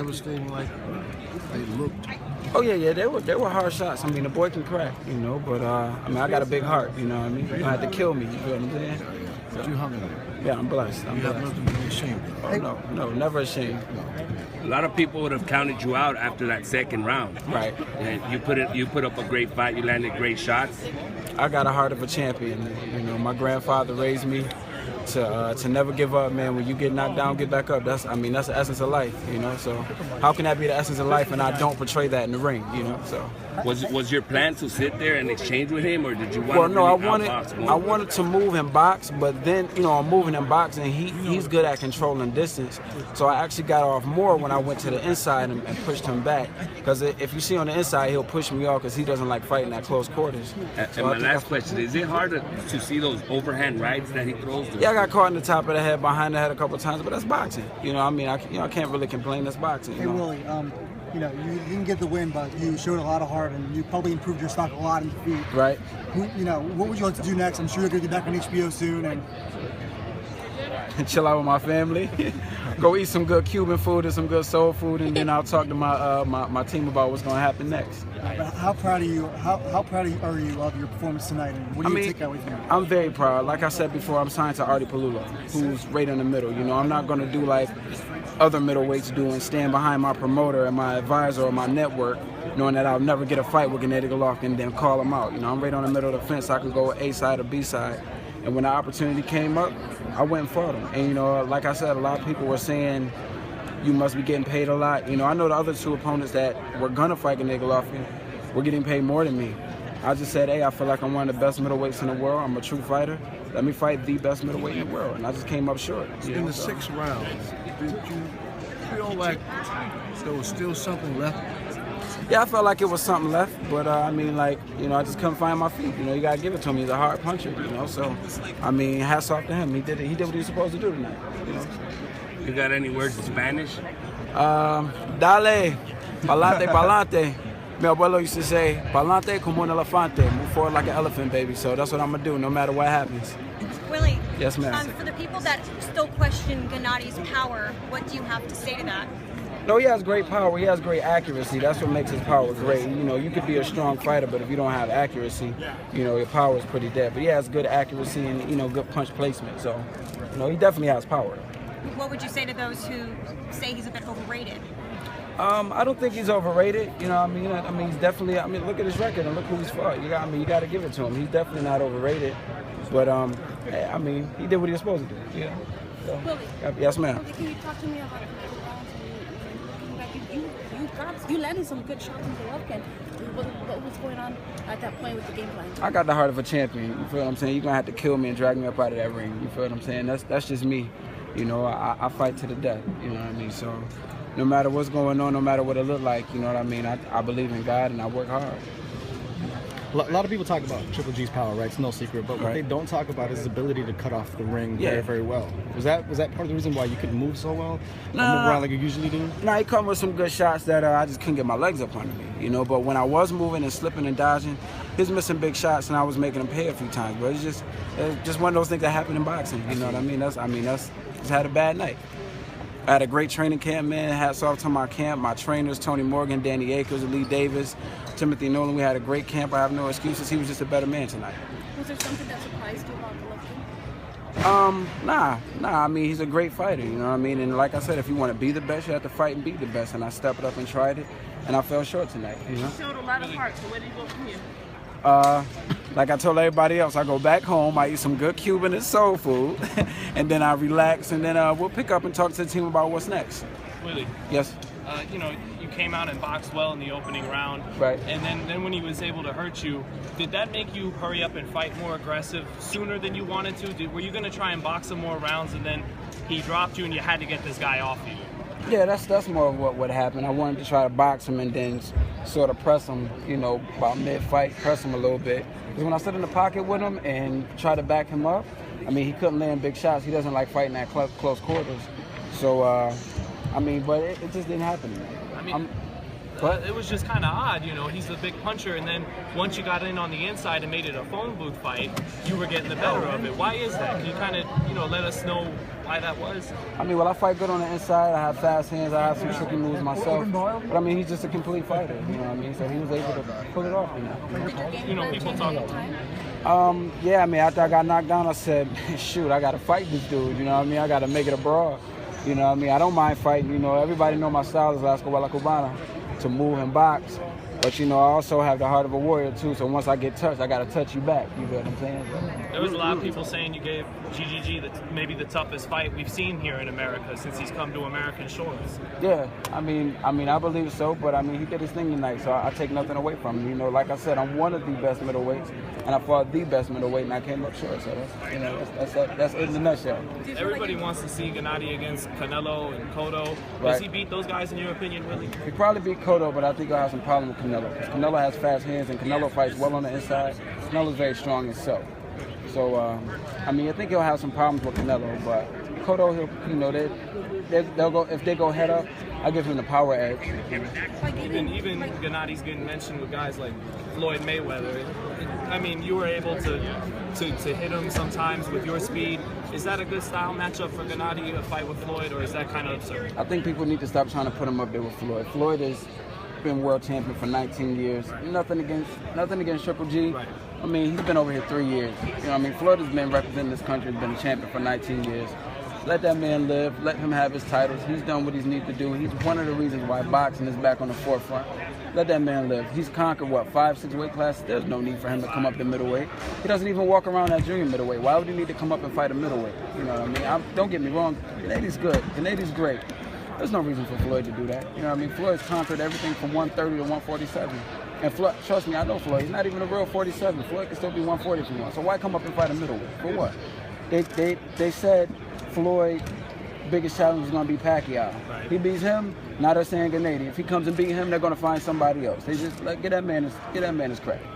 devastating like they looked? Oh yeah, they were hard shots. I mean, the boy can crack, you know, but I mean, I got a big heart, you know what I mean? You don't have to kill me, you feel what I'm saying? But you hung in there. Yeah, I'm blessed. You have nothing to be ashamed of. Oh, no, never ashamed. A lot of people would have counted you out after that second round. Right. And you put up a great fight. You landed great shots. I got a heart of a champion. You know, my grandfather raised me to never give up, man. When you get knocked down, get back up. That's the essence of life, you know. So how can that be the essence of life and I don't portray that in the ring, you know? So was your plan to sit there and exchange with him, or did you want? Well, to no, really I wanted to move and box, but then you know I'm moving and boxing. He's good at controlling distance, so I actually got off more when I went to the inside and pushed him back. Because if you see on the inside, he'll push me off because he doesn't like fighting at close quarters. And my last question: is it hard to see those overhand rights that he throws? Yeah, I got caught in the top of the head, behind the head a couple of times, but that's boxing. You know, I mean, I can't really complain. That's boxing. Hey, Willie, you know, you didn't get the win, but you showed a lot of heart, and you probably improved your stock a lot in defeat. Right. You know, what would you like to do next? I'm sure you're going to be back on HBO soon, and chill out with my family, go eat some good Cuban food and some good soul food, and then I'll talk to my team about what's going to happen next. But how proud are you? How proud are you of your performance tonight? And what do you take away from it? I'm very proud. Like I said before, I'm signed to Artie Palula, who's right in the middle. You know, I'm not going to do like other middleweights do and stand behind my promoter and my advisor or my network, knowing that I'll never get a fight with Gennady Golovkin and then call him out. You know, I'm right on the middle of the fence. I can go A side or B side. And when the opportunity came up, I went and fought him. And, you know, like I said, a lot of people were saying, you must be getting paid a lot. You know, I know the other two opponents that were going to fight Gennady Golovkin were getting paid more than me. I just said, hey, I feel like I'm one of the best middleweights in the world. I'm a true fighter. Let me fight the best middleweight in the world. And I just came up short. In the 6 rounds, did you feel like there was still something left? Yeah, I felt like it was something left, but I mean, like, you know, I just couldn't find my feet. You know, you gotta give it to him. He's a hard puncher, you know. So, I mean, hats off to him. He did what he was supposed to do tonight. You know. You got any words in Spanish? Dale, pa'lante, pa'lante. Mi abuelo used to say, pa'lante como un elefante. Move forward like an elephant, baby. So that's what I'm gonna do, no matter what happens. Willie. Yes, ma'am. For the people that still question Gennady's power, what do you have to say to that? No, he has great power. He has great accuracy. That's what makes his power great. You know, you could be a strong fighter, but if you don't have accuracy, you know, your power is pretty dead. But he has good accuracy and, you know, good punch placement. So, you know, he definitely has power. What would you say to those who say he's a bit overrated? I don't think he's overrated. You know, I mean, he's definitely. I mean, look at his record and look who he's fought. You got to give it to him. He's definitely not overrated. But I mean, he did what he was supposed to do. Yeah. So, Willie, yes, ma'am. Willie, can you talk to me about you landed some good shots in Golovkin. What was going on at that point with the game plan? I got the heart of a champion. You feel what I'm saying? You're gonna have to kill me and drag me up out of that ring. You feel what I'm saying? That's just me. You know, I fight to the death. You know what I mean? So, no matter what's going on, no matter what it look like, you know what I mean? I believe in God and I work hard. A lot of people talk about Triple G's power, right? It's no secret. But what they don't talk about is his ability to cut off the ring very, very well. Was that part of the reason why you could move so well? Move around like you usually do? Nah, he come with some good shots that I just couldn't get my legs up under me, you know. But when I was moving and slipping and dodging, he was missing big shots and I was making him pay a few times. But it's just one of those things that happen in boxing, you know what I mean? That's just had a bad night. I had a great training camp, man. Hats off to my camp, my trainers, Tony Morgan, Danny Akers, Lee Davis, Timothy Nolan. We had a great camp. I have no excuses. He was just a better man tonight. Was there something that surprised you about Golovkin? Nah. I mean, he's a great fighter, you know what I mean? And like I said, if you want to be the best, you have to fight and be the best. And I stepped up and tried it, and I fell short tonight, you know? You showed a lot of heart, so where do you go from here? Like I told everybody else, I go back home, I eat some good Cuban and soul food, and then I relax, and then we'll pick up and talk to the team about what's next. Willie. Yes? You know, you came out and boxed well in the opening round. Right. And then when he was able to hurt you, did that make you hurry up and fight more aggressive sooner than you wanted to? Were you going to try and box some more rounds, and then he dropped you and you had to get this guy off you? Yeah, that's more of what happened. I wanted to try to box him and then sort of press him, you know, about mid-fight, press him a little bit. Because when I stood in the pocket with him and tried to back him up, I mean, he couldn't land big shots. He doesn't like fighting at close quarters. So, I mean, but it just didn't happen. But it was just kind of odd, you know. He's a big puncher, and then once you got in on the inside and made it a phone booth fight, you were getting the better of it. Why is that? Can you kind of, you know, let us know why that was? I mean, well, I fight good on the inside. I have fast hands. I have some tricky moves myself. But I mean, he's just a complete fighter. You know what I mean? So he was able to pull it off. You know, people talk. Yeah, I mean, after I got knocked down, I said, shoot, I got to fight this dude. You know what I mean? I got to make it a brawl. You know what I mean? I don't mind fighting. You know, everybody know my style is La Escobar Cubana, to move and box. But, you know, I also have the heart of a warrior, too. So once I get touched, I got to touch you back. You know what I'm saying? There was a lot of people saying you gave GGG maybe the toughest fight we've seen here in America since he's come to American shores. Yeah, I mean, I believe so. But, I mean, he did his thing tonight, so I take nothing away from him. You know, like I said, I'm one of the best middleweights, and I fought the best middleweight, and I came up short. So that's, you know, that's it in a nutshell. Everybody wants to see Gennady against Canelo and Cotto. Right. Does he beat those guys, in your opinion, really? He probably beat Cotto, but I think he'll have some problem with Canelo. Because Canelo has fast hands, and Canelo fights well on the inside. Canelo's very strong himself. So, I mean, I think he'll have some problems with Canelo, but Cotto, you know, they'll go, if they go head up, I give him the power edge. Even Gennady's getting mentioned with guys like Floyd Mayweather. I mean, you were able to hit him sometimes with your speed. Is that a good style matchup for Gennady, a fight with Floyd, or is that kind of absurd? I think people need to stop trying to put him up there with Floyd. Floyd has been world champion for 19 years. Nothing against Triple G. Right. I mean, he's been over here 3 years. You know what I mean? Floyd has been representing this country, has been a champion for 19 years. Let that man live. Let him have his titles. He's done what he's needs to do. He's one of the reasons why boxing is back on the forefront. Let that man live. He's conquered, what, 5, 6 weight classes? There's no need for him to come up to middleweight. He doesn't even walk around that junior middleweight. Why would he need to come up and fight a middleweight? You know what I mean? Don't get me wrong. Gennady's good. Gennady's great. There's no reason for Floyd to do that. You know what I mean? Floyd's conquered everything from 130 to 147. And Floyd, trust me, I know Floyd. He's not even a real 47. Floyd can still be 140 if he wants. So why come up and fight a middleweight? For what? They said Floyd biggest challenge is going to be Pacquiao. Right. He beats him, now they're saying Gennady. If he comes and beat him, they're going to find somebody else. They just get that man his credit.